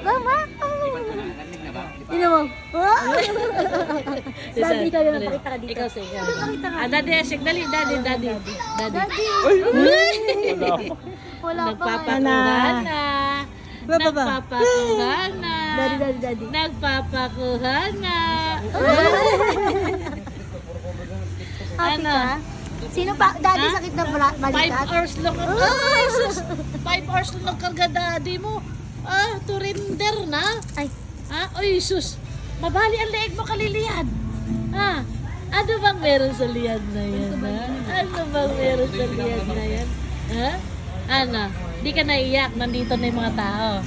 Mama. Ino mo. Daddy ka yun. Pakita ka dito. Ikaw sa ikaw. Pakita ka. Daddy, Ashik, dali, daddy. Daddy. Wala pa. Nagpapakuha na. Nagpapakuha na. Daddy. Nagpapakuha na. Happy ka? Sino pa? Daddy sakit na 5 balikat? hours lang. Ay, sus. 5 hours lang nagkarga daddy mo. Turinder na. Ay. Ay, sus. Mabali ang leeg mo kaliliyan. Ano bang meron sa liyan na yan, Ano bang meron sa liyan na yan? Ano? Di ka naiyak. Nandito na yung mga tao.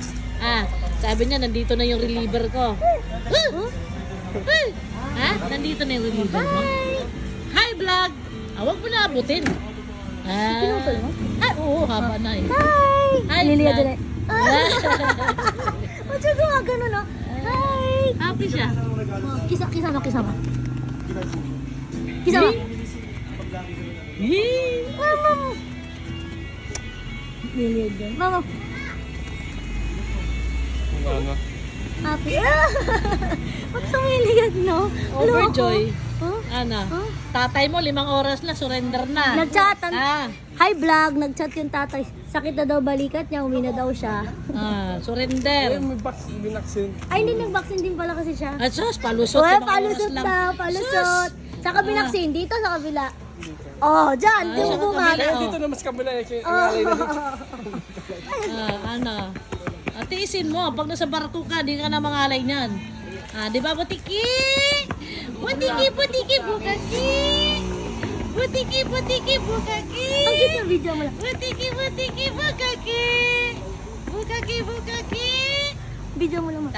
Sabi niya, nandito na yung reliever ko. Nandito na yung reliever mo. Hi, vlog! Huwag mo na abutin. Pinutol mo? Oo, haba na eh. Hi! Lilia vlog. din eh. Ba't siya gumagano, no? Hi! Happy siya. Kisa mo. Kisa mo. Mama mo. Lilia din. Mama. Happy. Ba't sumiligat, no? Overjoy. Huh? Ano? Tatay mo, 5 oras na, surrender na. Nag-chat. Hi vlog, nag-chat yung tatay. Sakit na daw balikat niya, umina daw siya. Surrender. Ay, hindi nag-vaccine din pala kasi siya. Sus, palusot. Uy, 5 oras palusot lang. daw, palusot. Saka binaksin, dito sa kabila. Oh, dyan, di mo sa kabila, bumaga. Dito na mas kabila eh. Ang alay na dito. Ano? Tiisin mo, pag nasa barko ka, di ka na mangalay niyan. Di ba, butiki? Butiki, bukaki. Butiki, bukaki. Ang cute ng video mo lang. Butiki, bukaki. Bukaki. Video mo lang.